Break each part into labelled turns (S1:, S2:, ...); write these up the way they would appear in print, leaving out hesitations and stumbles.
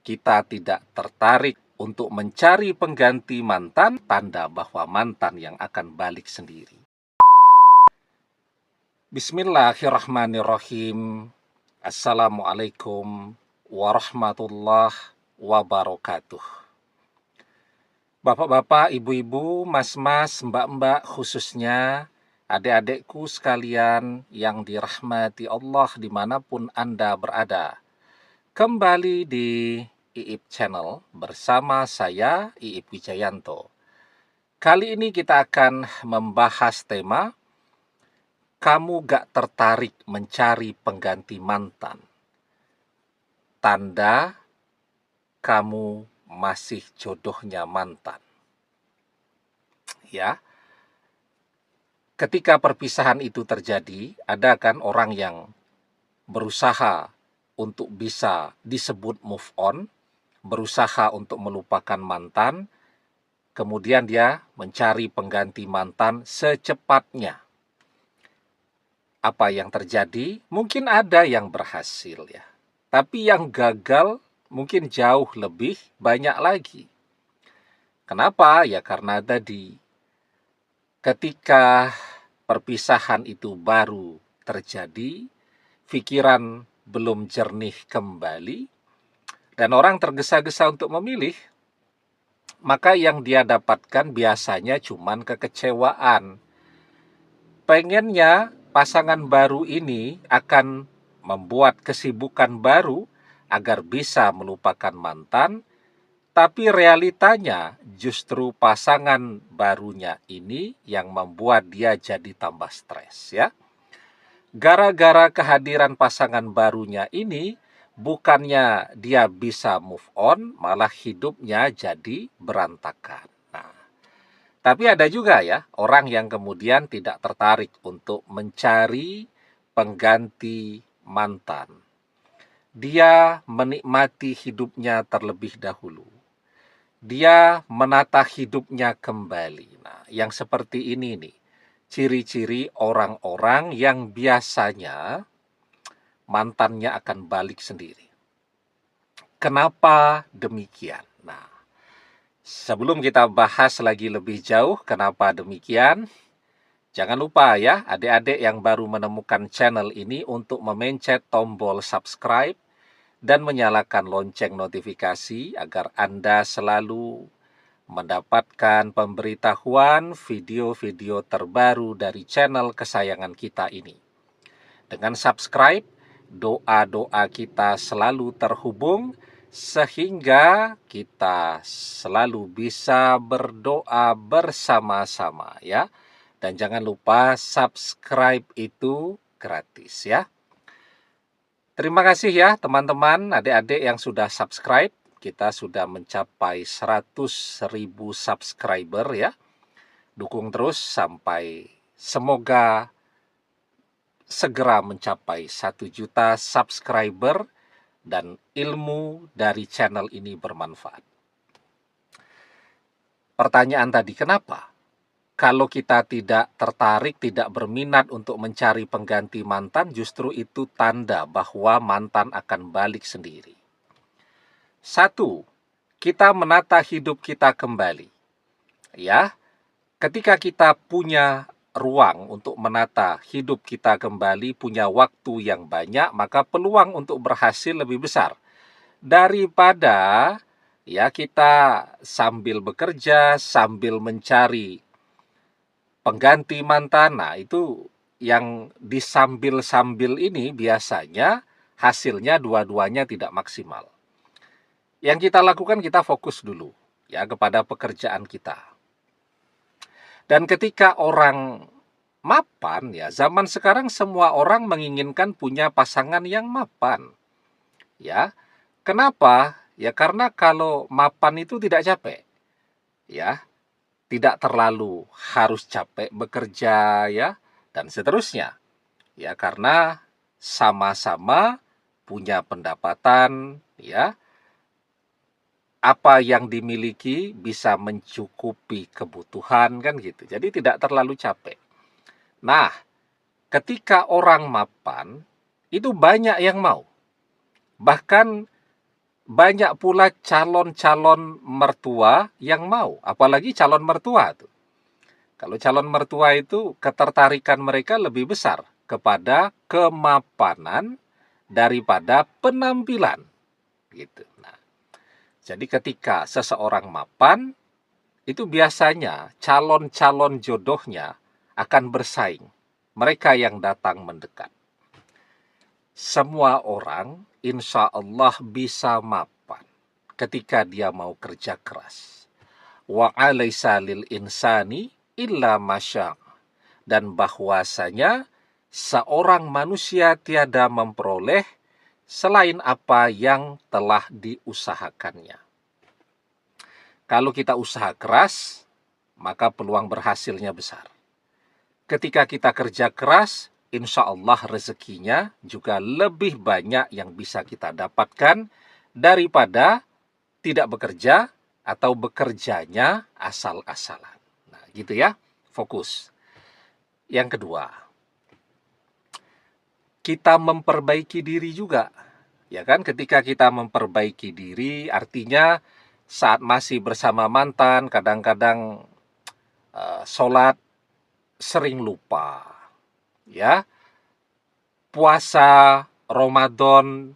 S1: kita tidak tertarik untuk mencari pengganti mantan, tanda bahwa mantan yang akan balik sendiri. Bismillahirrahmanirrahim. Assalamualaikum warahmatullahi wabarakatuh. Bapak-bapak, ibu-ibu, mas-mas, mbak-mbak, khususnya adik-adikku sekalian yang dirahmati Allah dimanapun Anda berada. Kembali di Iip Channel bersama saya, Iip Wijayanto. Kali ini kita akan membahas tema, kamu gak tertarik mencari pengganti mantan. Tanda kamu masih jodohnya mantan. Ya, ketika perpisahan itu terjadi, ada kan orang yang berusaha untuk bisa disebut move on, berusaha untuk melupakan mantan, kemudian dia mencari pengganti mantan secepatnya. Apa yang terjadi? Mungkin ada yang berhasil ya, tapi yang gagal mungkin jauh lebih banyak lagi. Kenapa? Ya karena tadi, ketika perpisahan itu baru terjadi, pikiran belum jernih kembali, dan orang tergesa-gesa untuk memilih, maka yang dia dapatkan biasanya cuman kekecewaan. Pengennya pasangan baru ini akan membuat kesibukan baru agar bisa melupakan mantan, tapi realitanya justru pasangan barunya ini yang membuat dia jadi tambah stres ya. Gara-gara kehadiran pasangan barunya ini, bukannya dia bisa move on, malah hidupnya jadi berantakan. Nah, tapi ada juga ya, orang yang kemudian tidak tertarik untuk mencari pengganti mantan. Dia menikmati hidupnya terlebih dahulu. Dia menata hidupnya kembali. Nah, yang seperti ini nih, ciri-ciri orang-orang yang biasanya mantannya akan balik sendiri. Kenapa demikian? Nah, sebelum kita bahas lagi lebih jauh kenapa demikian, jangan lupa ya adik-adik yang baru menemukan channel ini untuk memencet tombol subscribe dan menyalakan lonceng notifikasi agar Anda selalu mendapatkan pemberitahuan video-video terbaru dari channel kesayangan kita ini. Dengan subscribe, doa-doa kita selalu terhubung sehingga kita selalu bisa berdoa bersama-sama ya. Dan jangan lupa subscribe itu gratis ya. Terima kasih ya teman-teman, adik-adik yang sudah subscribe. Kita sudah mencapai 100.000 subscriber ya. Dukung terus sampai semoga segera mencapai 1 juta subscriber dan ilmu dari channel ini bermanfaat. Pertanyaan tadi, kenapa? Kalau kita tidak tertarik, tidak berminat untuk mencari pengganti mantan, justru itu tanda bahwa mantan akan balik sendiri. 1. Kita menata hidup kita kembali. Ya, ketika kita punya ruang untuk menata hidup kita kembali, punya waktu yang banyak, maka peluang untuk berhasil lebih besar daripada ya kita sambil bekerja, sambil mencari pengganti mantan. Nah, itu yang disambil-sambil ini biasanya hasilnya dua-duanya tidak maksimal. Yang kita lakukan, kita fokus dulu ya kepada pekerjaan kita. Dan ketika orang mapan ya, zaman sekarang semua orang menginginkan punya pasangan yang mapan. Ya. Kenapa? Ya karena kalau mapan itu tidak capek. Ya. Tidak terlalu harus capek bekerja ya dan seterusnya. Ya karena sama-sama punya pendapatan ya. Apa yang dimiliki bisa mencukupi kebutuhan kan gitu. Jadi tidak terlalu capek. Nah, ketika orang mapan, itu banyak yang mau. Bahkan banyak pula calon-calon mertua yang mau, apalagi calon mertua tuh. Kalau calon mertua itu ketertarikan mereka lebih besar kepada kemapanan daripada penampilan, gitu. Nah, jadi ketika seseorang mapan, itu biasanya calon-calon jodohnya akan bersaing. Mereka yang datang mendekat. Semua orang insya Allah bisa mapan ketika dia mau kerja keras. Wa alaysa lil insani illa masya'. Dan bahwasanya seorang manusia tiada memperoleh selain apa yang telah diusahakannya. Kalau kita usaha keras, maka peluang berhasilnya besar. Ketika kita kerja keras, insya Allah rezekinya juga lebih banyak yang bisa kita dapatkan daripada tidak bekerja atau bekerjanya asal-asalan. Nah, gitu ya, fokus. Yang kedua, kita memperbaiki diri juga. Ya kan, ketika kita memperbaiki diri, artinya saat masih bersama mantan, kadang-kadang sholat sering lupa. Ya, puasa Ramadan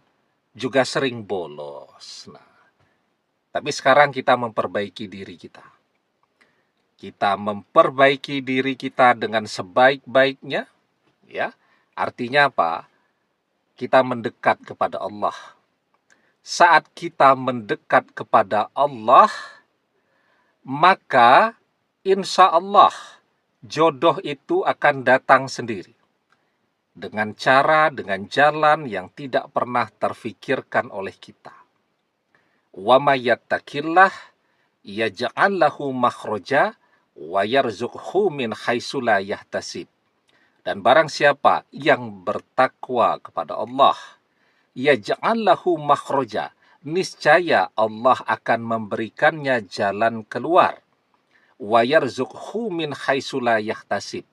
S1: juga sering bolos. Nah, tapi sekarang kita memperbaiki diri kita. Kita memperbaiki diri kita dengan sebaik-baiknya, ya. Artinya apa? Kita mendekat kepada Allah. Saat kita mendekat kepada Allah, maka insya Allah jodoh itu akan datang sendiri. Dengan cara, dengan jalan yang tidak pernah terfikirkan oleh kita. Wa may yattaqillah yaj'al lahu makhraja wa yarzuqhu min haitsu la yahtasib. Dan barang siapa yang bertakwa kepada Allah, yaj'al lahu makhraja, niscaya Allah akan memberikannya jalan keluar. Wa yarzuqhu min haitsu la yahtasib.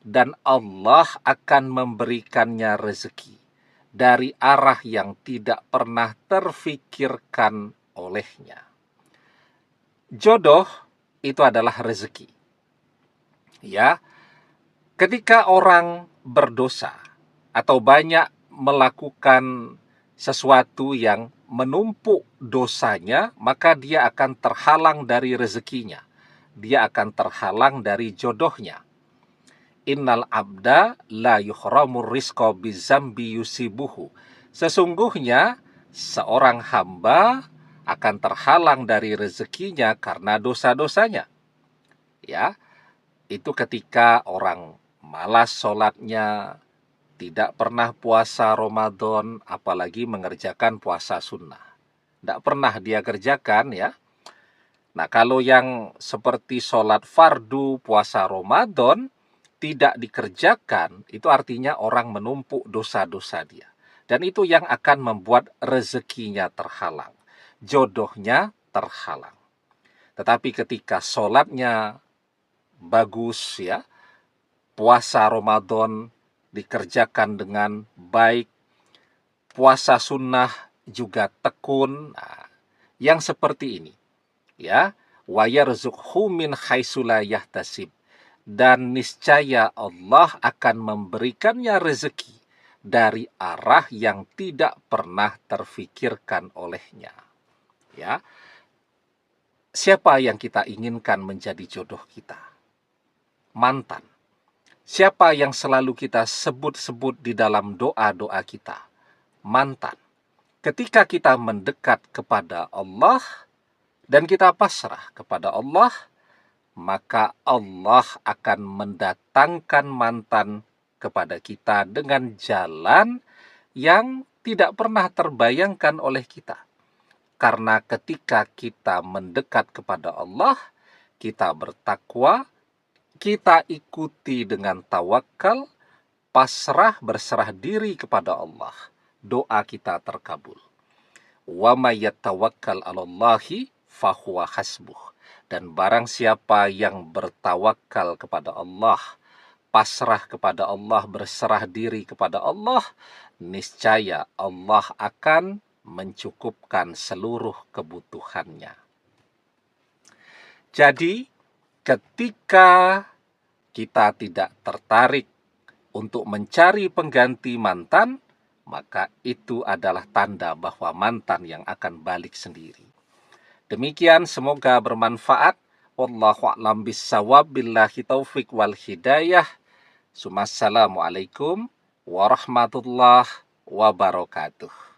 S1: Dan Allah akan memberikannya rezeki dari arah yang tidak pernah terfikirkan olehnya. Jodoh itu adalah rezeki. Ya, ketika orang berdosa atau banyak melakukan sesuatu yang menumpuk dosanya, maka dia akan terhalang dari rezekinya. Dia akan terhalang dari jodohnya. Innal abda la yuhramur rizqa bizambi yusibuhu. Sesungguhnya seorang hamba akan terhalang dari rezekinya karena dosa-dosanya. Ya, itu ketika orang malas sholatnya, tidak pernah puasa Ramadan, apalagi mengerjakan puasa sunnah. Tidak pernah dia kerjakan, ya. Nah, kalau yang seperti sholat fardu, puasa Ramadan, tidak dikerjakan, itu artinya orang menumpuk dosa-dosa dia. Dan itu yang akan membuat rezekinya terhalang, jodohnya terhalang. Tetapi ketika sholatnya bagus, ya, puasa Ramadan dikerjakan dengan baik, puasa sunnah juga tekun, nah, yang seperti ini, ya, wa yarzuqhu min haitsu la yahtasib. Dan niscaya Allah akan memberikannya rezeki dari arah yang tidak pernah terfikirkan olehnya. Ya, siapa yang kita inginkan menjadi jodoh kita? Mantan. Siapa yang selalu kita sebut-sebut di dalam doa-doa kita? Mantan. Ketika kita mendekat kepada Allah dan kita pasrah kepada Allah, maka Allah akan mendatangkan mantan kepada kita dengan jalan yang tidak pernah terbayangkan oleh kita. Karena ketika kita mendekat kepada Allah, kita bertakwa, kita ikuti dengan tawakal, pasrah berserah diri kepada Allah, doa kita terkabul. Wa may yatawakkal 'alallahi fahuwa hasbuh. Dan barang siapa yang bertawakal kepada Allah, pasrah kepada Allah, berserah diri kepada Allah, niscaya Allah akan mencukupkan seluruh kebutuhannya. Jadi, ketika kita tidak tertarik untuk mencari pengganti mantan, maka itu adalah tanda bahwa mantan yang akan balik sendiri. Demikian, semoga bermanfaat. Wallahu a'lam bissawab, billahi taufik wal hidayah. Assalamualaikum warahmatullahi wabarakatuh.